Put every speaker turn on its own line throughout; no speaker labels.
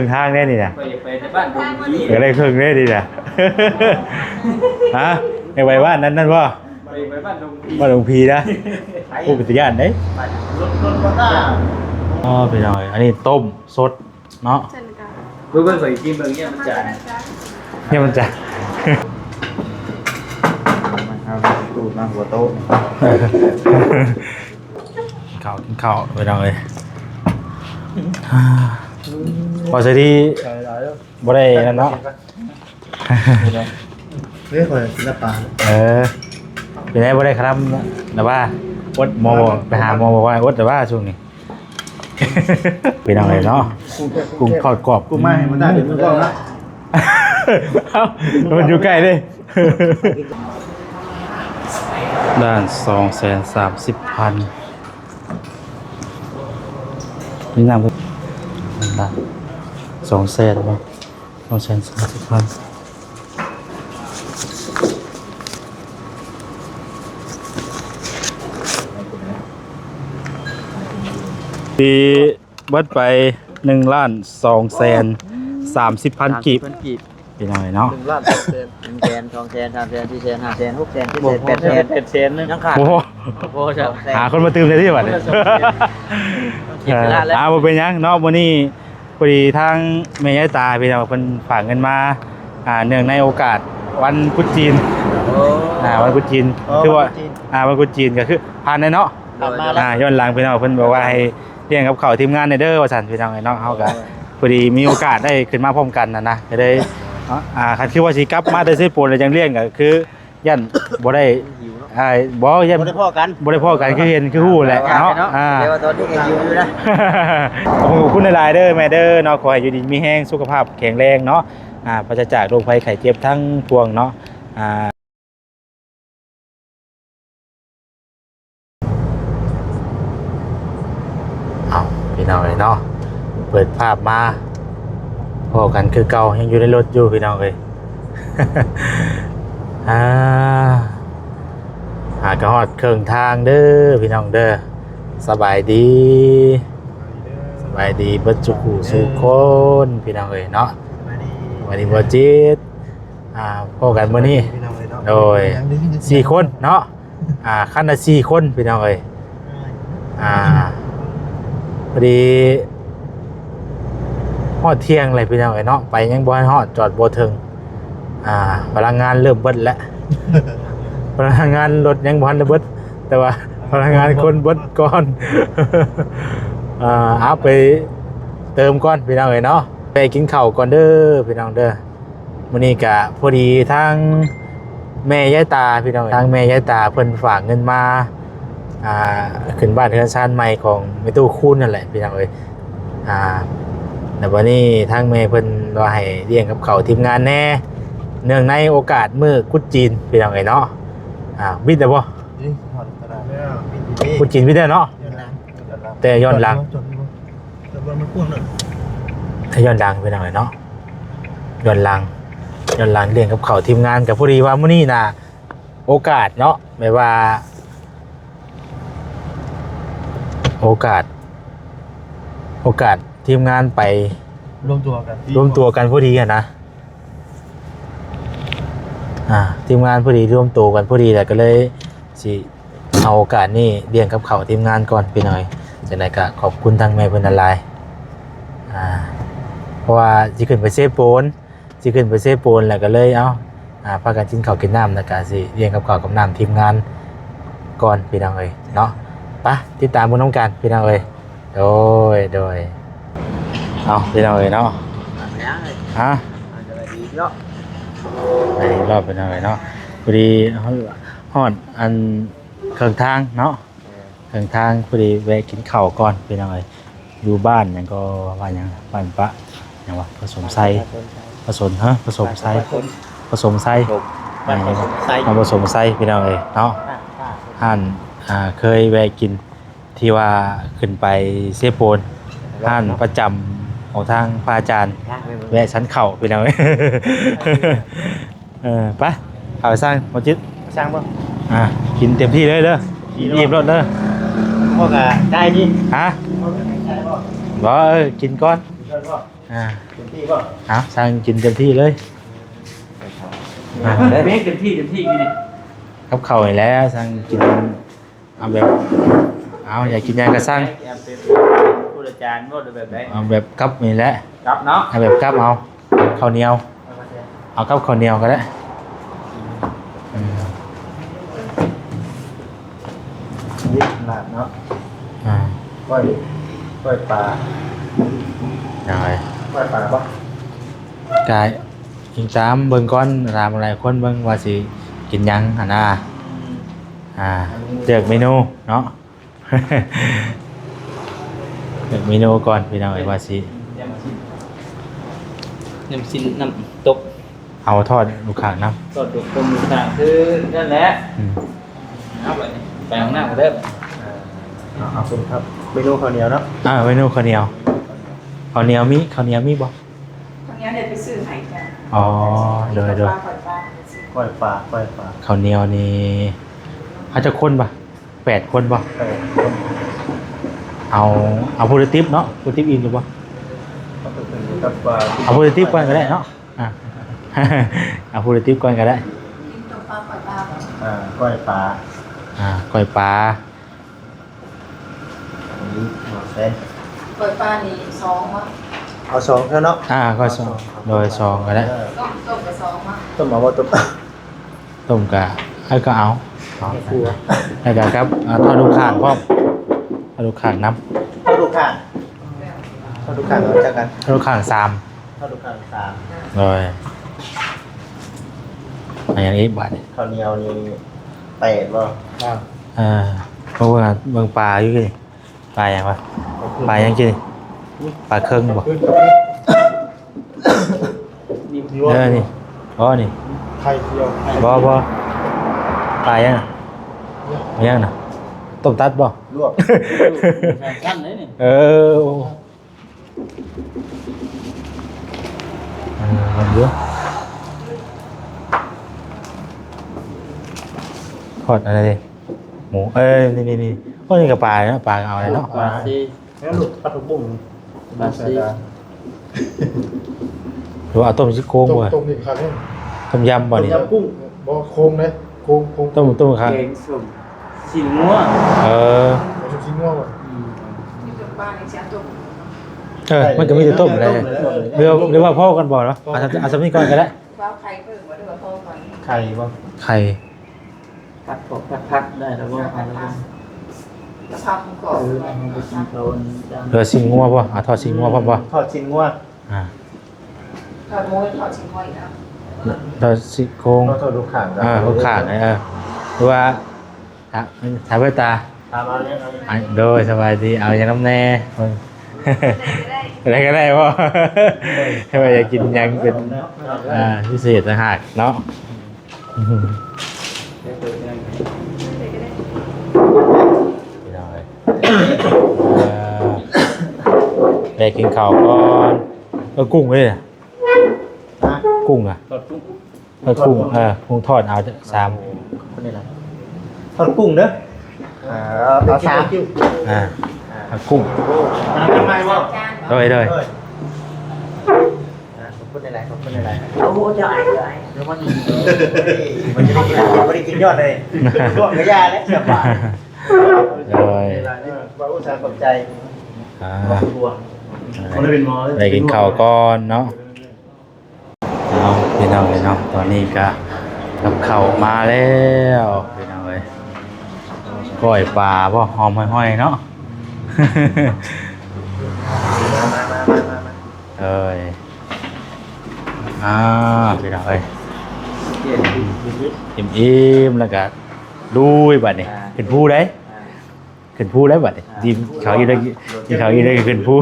รึ่งทางแน่นี่นะ
ไปในบ้านดงพี
ก็ได้ครึ่งแน่นี่นะฮะไปบ้านนั่นว่า
ไปบ้านดงพี
บ้านหลวงพีนะผู้ปฏิญาณเด้
รถบ้า
อ๋อไปหน่อยอันนี้ต้มสดเนาะ
เพื่อนใส่กินแบบนี้มันจะ
เนี่ยมันจะ
ตูดมาหัวโต๊ะ
กินข้าวไปหน่อยพอสิที่บ่ได้นั่นเนาะ
เรื่องอะไรศิลปะ
เป็นไงบ่ได้ครับแต่ว่าอดหมอบอกไปหาหมอบอกว่าอดแต่ว่าช่วงนี้ เป็นอะไรเนาะกุ้งทอดกรอบ
กูไม่มันได้เดี๋ยวมึงก็นะ
เอ้ามันอยู่ใกล้เลยด้าน230,000นี่นำด้าน200,000บ่230,000ปีเบิดไป1,230,000 กีบเป็นยังไงเนาะ
1 ล้าน2 แสน
1 แสน 2 แสน 3 แสน 4 แสน 5 แสน 6 แสน 7 แสน 8 แสน ยังขาด
โอ้โห
โอ้จะ
หาคนมาตื่มเลยที่บัดนี้
เก็บเวลาแล้ว
บ่เป็นหยังเนาะมื้อนี้พอดีทางแม่ยายตาพี่น้องเพิ่นฝากเงินมาเนื่องในโอกาสวันพุธจีน
โอ้
วันพุธจีนคือว่าวันพุธจีนก็คือผ่านได้เนาะ
มาแล้ว
ย้อนหลังพี่น้องเพิ่นบอกว่าให้เลี้ยงกับข้าวทีมงานในเด้อว่าซั่นพี่น้องเนาะเฮาก็พอดีมีโอกาสได้ขึ้นมาพร้อมกันนะก็ได้คันคือว่าสิกลับมาได้สิโปนแล้วจังเลี้ยงก็คือยันบ่ได้บ่ยัน
บ่ได้พ่อกัน
บ่ได้พ้อกันคือเห็นคือฮู้แหละเนาะ
เดี๋ยวตอนนี้ยังอยู่อยู่นะ
ขอบคุณหลายๆเด้อแม่เด้อเนาะขอให้อยู่ดีมีแรงสุขภาพแข็งแรงเนาะปราศจากโรคภัยไข้เจ็บทั้งปวงเนาะเอาพี่น้องเลยเนาะเปิดภาพมาพอกันคือเก่ายังอยู่ในรถอยู่พี่น้องเลย กระหอดเครื่องทางเด้อพี่น้องเด้อสบายดีเบิดจุกูสุคนพี่น้องเลยเนาะวันนี้บ่จิตพอกันมื้อนี้โดย4 คนเนาะคันละ4 คนพี่น้องเอ้ยพอดีฮอดเที่ยงเลยพี่น้องเอ้ยเนาะไปยังบ่ฮอดจอดบ่ถึงพลังงานเริ่มเบิดแล้ว พลังงานรถยังบ่ทันได้เบิดแต่ว่าพลังงานคนเบิดก่อน เอาไปเติมก่อนพี่น้องเอ้ยเนาะไปกินข้าวก่อนเด้อพี่น้องเด้อมื้อนี้ก็พอดีทางแม่ยายตาพี่น้องทางแม่ยายตาเพิ่นฝากเงินมาขึ้นบ้านเรือนชานใหม่ของแม่ตู้คูณนั่นแหละพี่น้องเอ้ยแต่วันนี้ทางแม่เพิ่นว่าให้เลี้ยงกับข้าวทีมงานแน่เนื่องในโอกาสมื้อกุดจีนพี่น้องเอ้ยเนาะวิทย์ได้บ่กุดจีนวิทย์ได้เนาะแต่ย้อนหลังถ้าย้อนหลังเป็นอะไรเนาะย้อนหลังเรียนกับเขาทีมงานกับพอดีว่ามื้อนี้น่ะโอกาสเนาะไม่ว่าโอกาสทีมงานไปรวมตัวกันพอดีนะทีมงานพอดีรวมตัวกันพอดีแหละก็เลยสิเอาโอกาสนี้เรียนกับเขาทีมงานก่อนไปหน่อยจากนั้นก็ขอบคุณทางแม่เพิ่นหลายเพราะว่าสิขึ้นไปเซฟโปนแล้วก็เลยพากันกินข้าวกินน้ำแล้วก็สิเรียนกับข้าวกับน้ำทีมงานก่อนพี่น้องเอ้ยเนาะไปติดตามบุญน้องกันพี่น้องเอ้ยโดยเอาพี่น้องเอ้ยเนาะไปรอบพี่น้องเอ้ยเนาะพอดีฮอดอันเครื่องทางเนาะเครื่องทางพอดีแวะกินข้าวก่อนพี่น้องเอ้ยอยู่บ้านยังก็ว่ายังบ้านปะยังว่าผสมไส้ผสมไส้มาผสมไส้พี่น้องเอ้ยเนาะเคยแวะกินที่ว่าขึ้นไปเซโปนห้านประจำของทางพระอาจารย์แวะชั้นเข่าพี่น้องเอ้ยไปเอาสร้างมาจิตสร้างป่ะกินเต็มที่เลยเด้ออิ่มแล้วเด้อ
พ่อก็ได้ดิ
บ่กินก่อน
เต็มที่ป่ะ
เอาสั่งกินเต็มที่เลย
เมฆเต็มที่นี่
กับข้าวนี่แหล้วสั่งกินเอาแบบเอาอยากกินหยังก็สั่ง
เป็นผู้อาจารย์บ่ได้แบบใด
เอาแบบกับนี่แหละ
ครับเนาะ
เอาแบบกับเอาข้าวเหนียวเอากับข้าวเหนียวก็ได้อืม
นี่ลาบเนาะ
อ่า
ก้อยปลา
ยังไง
ก้อยปลาป่ะ
กายกินตามเบิ่งก่อนตามอะไรคนเบิ่งว่าสิกินหยังหั่นน่ะเลือกเมนูเนาะ เลือกเมนูก่อนพี่น้องเอ้ยว่าสิ
น้ำซินน้ำตก
เอาทอดลูกข่างน้
สดดุกคนต่างคือนั่นแหละ
ำอืม
เอาไปไปข้างหน้าก็ได้
เอาคุณครับเมนูข้าวเหนียวเนาะ
เมนูข้าวเหนียวข้าวเหนียวมีบ่
ตรงนี้เดี๋ยวไปซื้อให้จ้ะ
อ๋อโดย
ปลาปล่อยปลาไปซื้อ
ก้อยปลา
ข้าวเหนียวนี่เขาจะคนป่ะ8 คนป่ะ
ไก่
เอาโพลิทิปเนาะโพลิทิปอินอยู่ป่ะ
ก็เป็นกับปลา
เอาโพลิทิปก่อนก็ได้เนาะอ่ะ เอาโพลิทิปก่อนก็ได้
กินตัวปลาปล่อยปลาก่อน
ก้อยปลา
ก้อยปลา
อันนี้หมอเซน
ปล่อยปลานี่สองมั้ง
เอาสองเท่าเนาะ
ก็สองโดยซองก็ได้
ต้มไปสองมั้ง
ต้มมาว่าต้ม
ต้มกะให้ก็เอา
ครัว
แล้วก็ครับทอดลูกข่างพร้อมทอดลูกข่างน้
เท่าดูข่างเท่าดูข่างเราจะกัน
ำทอดลูกข่าง3
เท่าดูข่างสาม
โดยอย่างนี้บาท
ข้าวเหนียวนี่แปดบ่
เพราะว่าเมืองปลาอยู่กี่ปลาอย่างวะปลายังกี่ปลาเครื่องบ่
นี่
นี่นี่
ไข่เจียว
บ่ปลายังยังน่ะต้มตัดบ่
ลวก
สั้นเลยนี่
มันเยอะทอดอะไรดิหมูนี่โอ้นี่กับปลาเนาะปลาเอาอะไรเนาะ
บาซี
แล้วลูกปลาถูกบุ้ง
บาซี
หรือว่าเอาต้มซี่โครงบ่
ต้มนี่ครับเนี่ย
ต้มยำบ่นี่
ยำกุ้งบ่โครงเลยโครง
ต้มครับ
แกงส้มสินงัว
เอาชุบชิ้นงอกก่อน
กินตัวปลานี่เสียตัว
มันก็มีแต่ต้มอะไรหรือว่าพ่อกันบ่เนาะเอาสำนี้ก่อนก็ได้
ว้าวไข่เพิ่มมาด้วยพ่อก่อน
ไข่บ่
ไข่
พักได้แล้วก็เอาแล้วก็
แล้วพักก่อน
เอาไปกินเขาจัง
เหลือสิ่งงัวป่ะทอดสิ่งงัวป่ะ
ทอดชิ้นงัว
ทอดหมูทอดชิ้นหอยนะ
ทอดซี่โครง
ทอดลูกข่าง
ลูกข่างหรือว่าถ่ายไว้ตา
ตามมาเนี่ย
โดยสบายดีเอาอย่างน้ำแน่อะไรก็ได้ป่ะให้ว่าอยากกินยังเป็นพิเศษต่างหากเนาะไปกินข้าวก่อนกุ้งเลยกุ้งอ่ะ
ทอดกุ้ง
กุ้งทอดเอา3
คนนี้แหละทอดกุ้งเด้อเอาสาม
กุ้ง
ทำไมวะ
จาน
โดย
ขอบคุณในไหนขอบคุณในไหน
โอ้โหจะไอ้เลย
แล้วมัน
มันจะได้กินไม่ได้กินยอดเลยช่วงกระยาและเสียบาท
โดย
ว่าอุตส่าห์ขอบใจ บัว
ไปกินข้าวก่อนเนาะเอาพี่น้องเลยเนาะตอนนี้ก็กับข้าวมาแล้วพี่น้องเลยก้อยปลาพ่อหอมห้อยๆเนาะ เอ้ยพี่น้องเอ้ยอิ่มแล้วก็ลุยบัดนี้ขึ้นภูได้ขึ้นภูได้บัดนี้ยิ้มเขาอีกได้ยิ้มเขาอีกได้ขึ้นภู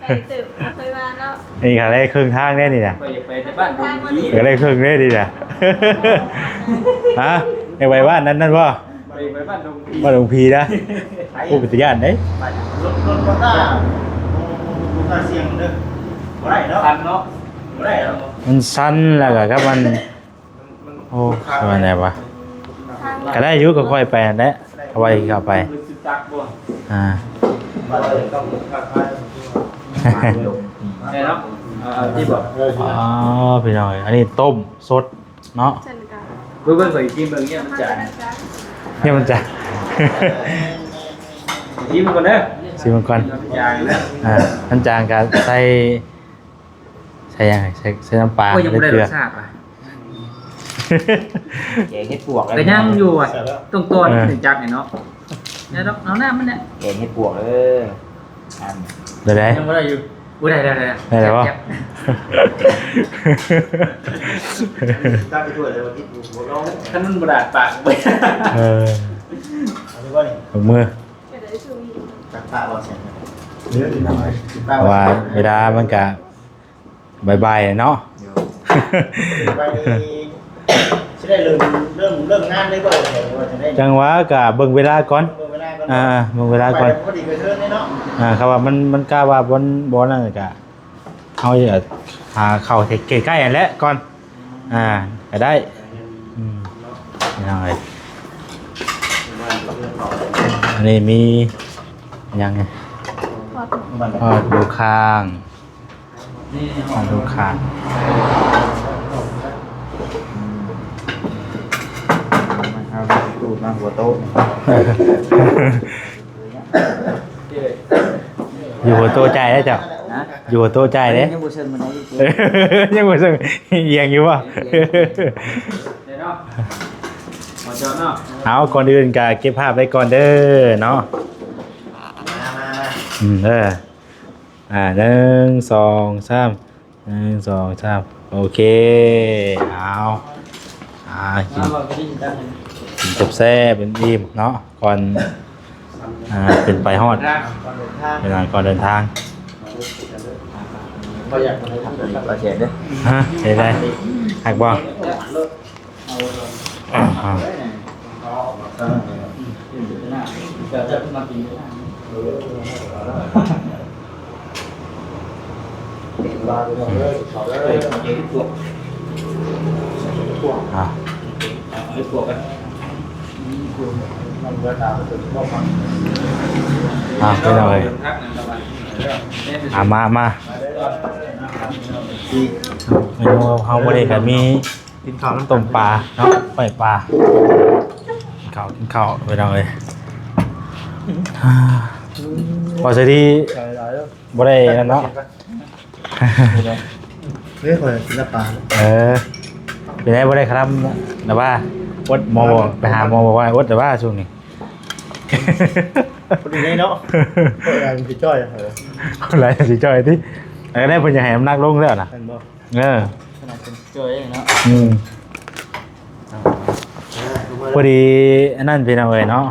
ไปตึกเคยมาแล้ว
นี่ค่ะได้ครึ่งทางแน่นี่นะ
ไปในบ้านดงพี
ก็ได้ครึ่งแน่นี่นะ ฮะในไว้บ้านนั้นป่ะ
ไปบ้านดงพี
บ้านหลวงพีนะผู้ปฏิญาณเด้
รถก็ต้าเสียงเด้อบ่ได้เนาะ
ทันเนาะ
บ่ได้เนาะ
มันสั้นแล้วก็ครับมันโอ้สมัยไหนวะก็ได้อยุก็ค่อยไปนั่นแหละเอาไว้เข้าไป
ต จักบ่
มาเลยต้องการทาย
ได้เนาะที่บอก
อ๋อพี่น้อยอันนี้ต้มสดเนาะ
เช่นกัน
เบิ่งเคยกินเบิ่งเนี่ยมันจะ
เนี่ยมันจะ
กินมันก่อนเด้อ
ชิมมันก่อน
จางแล้ว
น้ำจางกับใส่ยังไงใส่น้ำปลา
ก็ยังบ่ได้
เก
ร
ลือ
สชาติอ่ะ
แกงเห็ดปวก
แต่ยังอยู่อ่ะตรงตัวถึงจักเนี่ยเนาะเนี่ยเอาหน้ามันเนี่ย
แกงเห็ดปวกอัน
เดี๋ยวได้
ยังบ่ได้อยู่บ่ได้ได้
ได้แล้ววะ
ตั้งไปช่วยเลยวันที่หัวเรา
ท่านมันบ่ได้ปากไป
เออ
อันนี้ว่านี่
ถุงมือ
ก็ได้ช่วงนี้
จักตาบอลเสียงเนื้อดีหน่อย
เพราะว่าเวลามันกะบายๆเนาะ
ไปนี่จะได้เริ่มงานได้บ่เนี่ยว่าจะได้
จังหวะกะเบิ่งเวลาก่อน
เมื่อเวลาก็
เบิ่งเวลาก่อน
พอดีไปเทิร์นเนาะ
ครับว่ามันกล้าว่าบนนั่นกะเอาจะหาเข้าใกล้ๆอันแล้วก่อนก็ได้ยังไงอันนี้มียังไง
พอถึง
ดูข้าง
นี่
ดูข้าง
เอาตูดมาหัวโต๊ะ
อยู่หัวโตใจได้จ้ะ
นะ
อยู่หัวโตใจเด้
ยังบ่เชิญมันได้
ยังบ่ซึ่งเอียงอยู่วะ
เดี๋ยวเนาะมาเจาะเนาะ
เอาก่อนอื่นก็เก็บภาพไว้ก่อนเด้อเนาะเด้อ1 2 3 1 2 3โอเคเอากิน
เราก็ได้ยินได้
กินจบแซ่บเป็นอิ่มเนาะก่อนเป็นไปฮอด
นะ
เวลาก่อนเดินทาง
ก็อยากมาทำแบบ
เราเช็ดเด้อ
ฮะเห็นได้หักบ่
จะมากิน
บาร์เลยเขาเลย
อ่ะ
ไอ้พวกกัน
มันก็ตามไปถึงบอกมัน
ไปหน่อยมาเมนูเฮาบ่ได้ก็มี
กินข้าวน้ำ
ต้มปลาเนาะปล่อยปลากินข้าวไปหน่อยพอสิดีบ่ได้นั่นเนาะ
เรื่องอะไรศิลปะ
เป็นไงบ่ได้ครับแต่ว่าวัดหมอบอกไปหาหมอบอกว่าวัดแต่ว่าช่วงนี้
คนนี้เนาะคนอะไรมันจ้อยเหรอ
อะไรสิจอยที่อะไรได้เพิ่นจะให้น้ำหนักลงแล้วนะ
เป็นบ่
ขนาดเป็นเจอเองเนาะ
พอดีอันนั้นเป็นเอาไว้เนาะ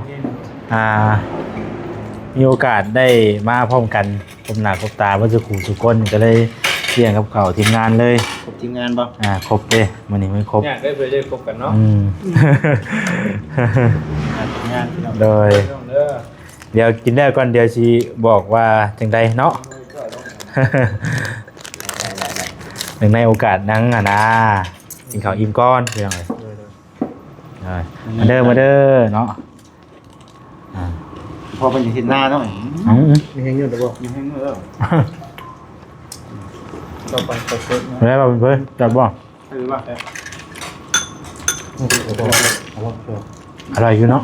มีโอกาสได้มาพร้อมกันพบหน้าพบตาว่าจะขู่สุกคนก็เลยเสี่ยงกับเขาทีมงานเลย
ครบทีมงานบ่
ครบเลยมันนี่ไม่ครบ
อยากได้ไปเรียกพบกันเนาะ
ทีมงานพี่น้อง
โดยเดี๋ยวกินได้ก่อนเดี๋ยวสิบอกว่าจังใดเนาะ หนึ่งในโอกาสนั้นนะกินข้าวอิ่มก้อนเป็นยังไงมาเด้อเนาะ
พอเป็นอยู่ที่หน้าเนาะมีแห้งเงินหรือบ่มีแห้งเงินแล้วต่อไปไปเซ็ตนะ
แล้วเพื่อนจับบ่
หรือว่า
อะไรอยู่เนาะ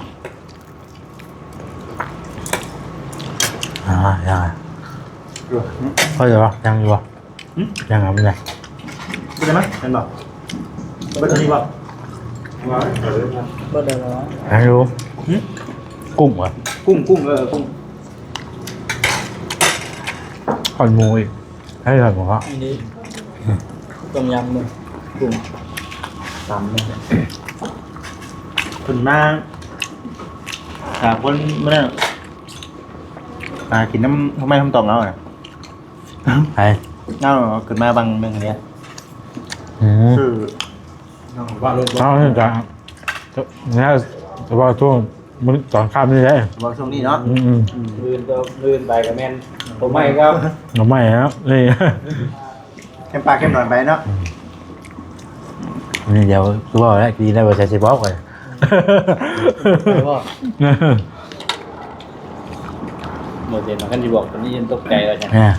ยังไงพอจะบ่ยังอยู่บ่ยังไงเป็นไง
เป็นไหมเป็นบ่เป็นตัวนี้บ่
บ่ได้แล้ว
ยังอยู่กุ้งเหรอ
กุ้งกุ้ง
หอยหมูอีกให้หอยหมูอ่ะ
อันนี้ต้มยำเลยกุ้งตำเลย
คนมาคนเมื่อกินน้ำทำไมทำตอบแล้วอ่ะ
ไป
เน่าเกิดมาบางเมืองเนี้ยคือ
ว่าเลยเอาเรื่องการนี่จะว่าช่วงมันตอนข้ามนี่แหละ
บอกช่วงนี้เนาะ
ลื่นไปกับแม่นผมไม่ครับ
หน่อไม้แล้วนี่
เข้มปลาเข้มหน่อยไปเนาะ
นี่เดี๋ยวคือว่าแล้วดีได้ว่าใช้สิบอกเลย
มดเด่นมาขั้นที่บอกตอนนี้ยังตกใจแล้วจ้ะ
เนี่ย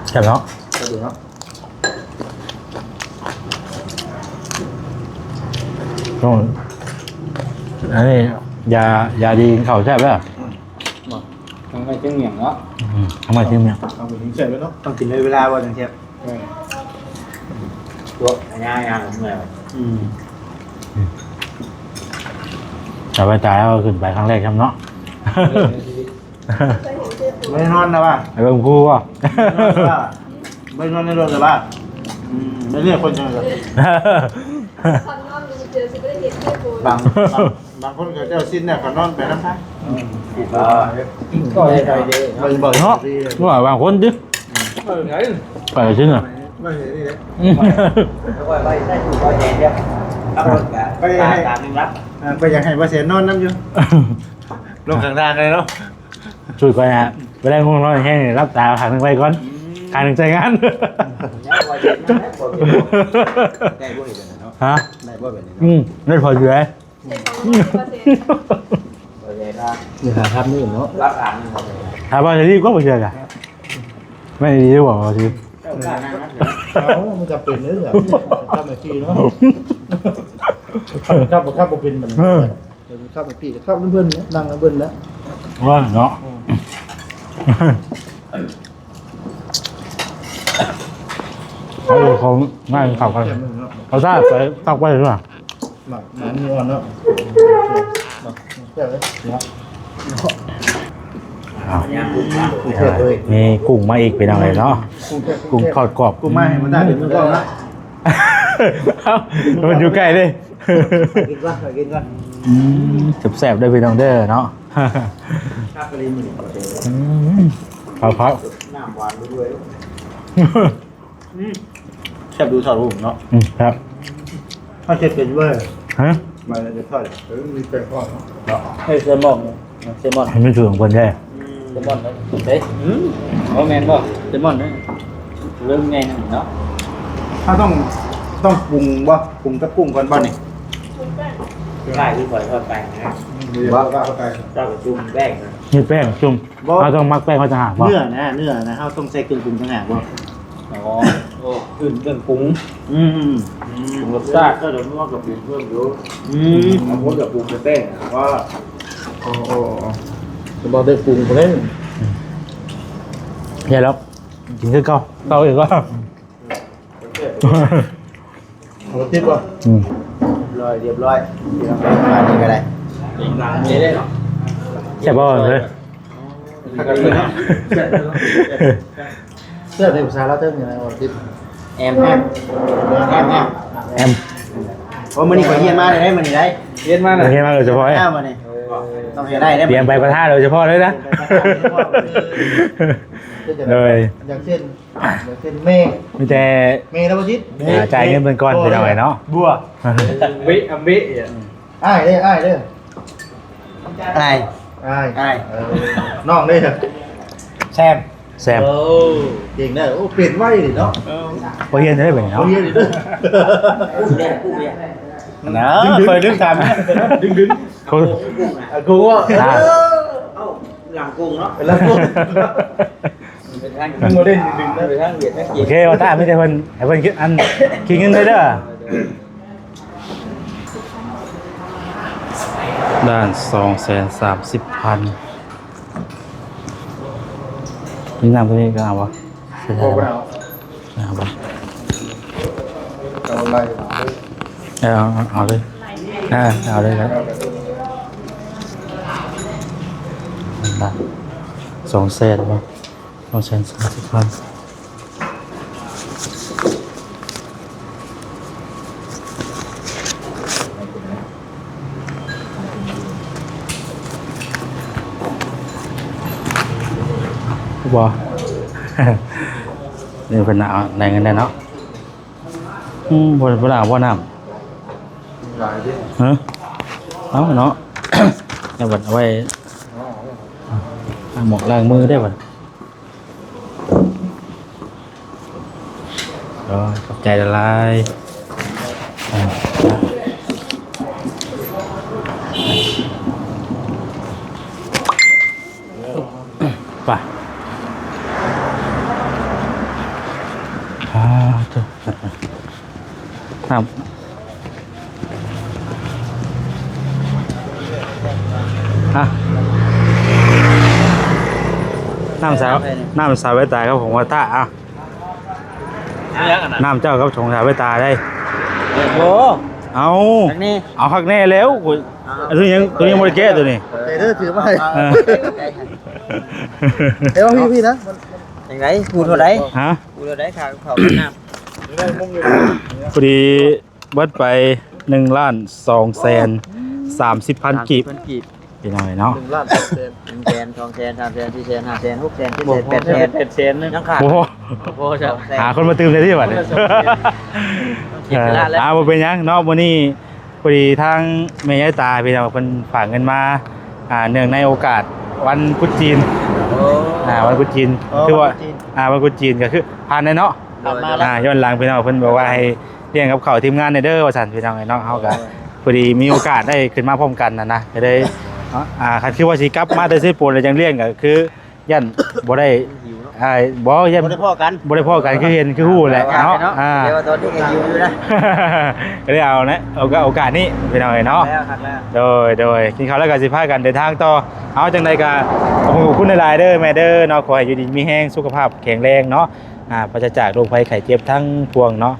แซ่บเนาะ
ก็ดูเนาะ
ต้องอันนี้ยาดีกินข้าวแซ่บแล้ว
ทั้งไม่จึงอย่างเนาะ
ทำไมถึงเนี่ย
เอาไปทิ้งใส่ไว้เนาะ
ต้องกินในเวลาบ่จังเทียบ
ตัวง่ายๆเหมือน
แต่ไปตายแล้วก็ขึ้นไปครั้งแรกครับเนาะ
ไม่ได้นอนนะว่า
ไอ้เบิ่งกูว่ะ
ไม่นอนในรถเลยว่าไม่เรียกคนจังเลย
คอนนอนเจอสิไม่ได้เห็นแค่โบ
บางคนก็เจ้าสิ้นเนี่ยก็นอนไปน้ำพัก
ก็ได้ใจดี
มันบอก
เนาะว่าบางคนดิไปชิ้นอ่ะ
ไม่เห็นนี่เลย
ไปได้ถูกไปแทนเดียวรับรถกับตามนึงรับ
ไปอยากให้ว่าเสียนอนน้ำอยู่ลงข้างทางเลยเนาะ
ช่วยก่อนฮะไปได้ง่วงนอนแห้งรับตาทางหนึ่งไปก่อนทางหนึ่งใจงาน
ได้บ่เห็นเนาะ
ฮะ
ได้บ่เป็นเนาะ
ได้พออยู่เลย
เห็นของเปอร์เซ็นต์
ไปเลยนะ
นี่หาครับนี่เนาะ
รับอ่านนึงหมดเลย
ถามว่าจะรีบก็ไม่เชื่อกันไม่ดีหรือเปล่าที
เอามันจะเป็นเนื้อแบบข้าวมาขี้เนาะข้าวเป็นมันข้าวมาขี้ข้าวเพื่อนๆเนี่ยดังแล้วเบิ้ลแล้ว
ว่าเนาะเขาเขาง่ายขับกันเขาทราบไปตักไปหรือเปล่า
หมักน้ำนี่อ่อนเนาะแค่เลยเนาะ
มีกุ้งมาอีกเป็นอะไรเนาะกุ้งทอดกรอบ
กูไม่ให้มันได้เป็นมือกล้องนะ
มันอยู่ใกล้ดิ
กินก่อนกินก่อน
แสบๆได้เป็นน้องเด้อเนาะ
ข้าวกะหรี่หมู
ครับ
น้ำหวานด้วยแซ่บดูทอดหูเนาะ
ครับ
ถ้าเช็ดเป็นเว้ย
ฮะ
มาแล้วจะทอดมีแป้งทอดเนาะ
เฮ้ยเซมอนเซมอน
ไม่ถูกของคนแท้
เซมอนเฮ้ยโอ้แมนบ่เซมอนนี่เริ่มไงเนาะ
ถ้าต้องปรุงบ่ปรุงกับกุ้งก่อนบ่นี่
ได้ที่ปล่อยทอดไปนะ
ว่าเข้าไป
เจ้าจุ่มแป้งนะ
นี่แป้งจุ่มเราต้องมักแป้งเขาจะหาบ่
เนื้อนะเฮาต้องใส่เครื่องปรุงต่างหากบ่
อ๋อโอ้อื่นเครื่องปรุง
ปรุงรสชาติ
ก็เดี๋ยวมั่วกับปรุงเพิ่มอยู่
เอาหมดกับปรุงแป้งว่าโอ้จะบอกได้ปรุงไปเลย
ใช่แล้วกินคือเก่าเก่าอีกว่า
เอาติดบ่เรียบร้อยมานี่ก็ได้
นี่ได้เนาะ
ใช่ป่ะเลย
เสื้อในภาษาลาวเติ้งยังไงว่าติด
แอม
แอม โอ้มื้อนี้ก็เฮียนมาได้มื้อนี้ได้
เย็นมาก
โอ
เลย
เคมากเลยเฉพาะ
ข้าวมื้อนี้ต้องเฮ็ดได้ได้
เตรียมไปประท่าโดยเฉพาะเลยนะเลย
อย่างเช่นเมฆ
มีแต่
แล้วบ่จิต
จ่ายเงินเป็นก้อนไปหน่อยเนาะ
บัว
วิอัมวิ
อ้ายเด้ออ้ายเด้ออ้ายน้องเด้อแซม
แซม
โอ้เก่งได้โอ้เปลี่ยนไว้ดิเนาะ
พอเย็นจะได้เป็น
เอา
เนาะ
เฮียดิเด้อ
กู้แดงกู้แดง
นะเคยดึงทำดึง
เขา
กูว่า
เอ้าหลังกุ้งเนาะ
แล้วกู
เป็นทาง
ดึงโมเดลดึงได้
เป็นทางเวียดทาง
โอ
จีน
เคว่าถ้าไม่ได้เพิ่นให้เพิ่นคิดอันคิดเงินได้เด้อด้าน230,000นี่น้ำตัวนี้ก็เอาวะ
โอ้โห
เอาวะ
เอาอะไร
เอาเลยเอาเลยครับ200,000วะ230,000บ่ นี่เป็นหนาวในเงินได้เนาะบ่หนาวบ่น้ำ
หลายดิ
ฮะเอาเนาะ เอาบัดเอาไว้หมอกล้างมือได้บัด ก็ขอบใจละลายไปน้ำน้ำสาวไว้ตายครับผมว่าตาอ่ะน้ำเจ้าครับชงสาวไว้ตาได้
โอ้
เอา
ทางนี้
เอาคักแน่แล้วตัวนี้โมเดลแก้ตัวนี้
เด้อถือมา
เออ
เอ้ยพี่นะ
ยังไงพูดเท่าไหร่
ฮะ
พูดเท่าไหร่ค่ะเขาน้ำ
พอดีเบิดไป1,230,000 กีบ
กีบ
พี่น้อยเนาะ
1 ล้าน8 แสน
1 แสน 2 แสน 3 แสน 4 แสน 5 แสน 6 แสน 7 แสน 8 แสน 8 แสนนึงยังขาด
โอ้โห
โอ้ใช่
หาคนมาตื่มในที่บัดนี้
คิดไปแล้ว
บ่เป็นหยังเนาะมื้อนี้พอดีทางแม่ยายตาพี่น้องเพิ่นฝากเงินมาเนื่องในโอกาสวันพุธจีน
โอ้
วันพุธจีนคือว่าวันพุธจีนก็คือผ่านได้เนาะ
มาแล้ว
ย้อนหลังพี่น้องเพิ่นบอกว่าให้เลี้ยงกับข้าวทีมงานในเด้อว่าซั่นพี่น้องเนาะเฮาก็พอดีมีโอกาสได้ขึ้นมาพร้อมกันนะก็ได้คันคือว่าสิกลับมาแต่สิโปนแล้วจังเลี้ยงก็คือยันบ่ได้บ่ยัน
บ่ได้พ่อกัน
บ่ได้พ้อกันคือเห็นคือฮู้แหละเนาะ
เดี๋ยวตอนนี้ก็อยู่อยู่นะ
ก็ได้เอานะโอกาสนี้พี่น้องเนาะ
แล้วครับแล้ว
โดยกินข้าวแล้วก็สิพากันเดินทางต่อเอาจังไดก็ขอบคุณหลายๆเด้อแม่เด้อเนาะขอให้อยู่ดีมีแรงสุขภาพแข็งแรงเนาะปราศจากโรคภัยไข้เจ็บทั้งปวงเนาะ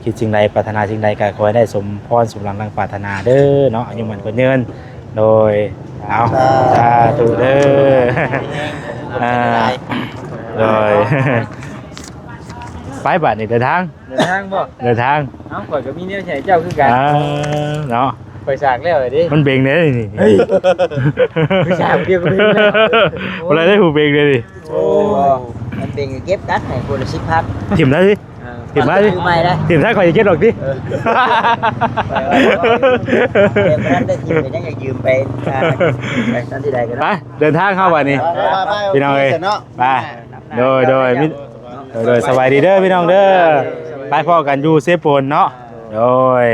คิดสิ่งใดปรารถนาสิ่งใดก็ขอให้ได้สมพรสมหวังดังปรารถนาเด้อเนาะอายุมันก็ยืนโดยเอาสาธุเด้อโดยไปบัดนี้เดินทาง
เดินทางบ่
เดินทาง
เอ้าข่อยก็มีแนวใช้เจ้าคือกัน
เนาะ
ไปสากแล้วเลยดิ
มันเบงเนี่ยนี่
ผู้ชายเดียวก็มี
อะไรได้หูเบงเลยดิ
โอ้มันเป็นเก็บกัดให้คนละ10,000
ถิ่มได้สิถิ่มได้สิ
ใหม่ได้
ถิ่มได้คอยจะเก็บหรอกดิ
เดี๋ยวนั้นได้ทีมยังอยากยืมไปไปตอนที่ใดกัน
ไปเดินทางเข้าวันนี้พี่น้องเอ้ยไปโดยสบายดีเด้อพี่น้องเด้อไปพ่อกันอยู่เซฟโปนเนาะโดย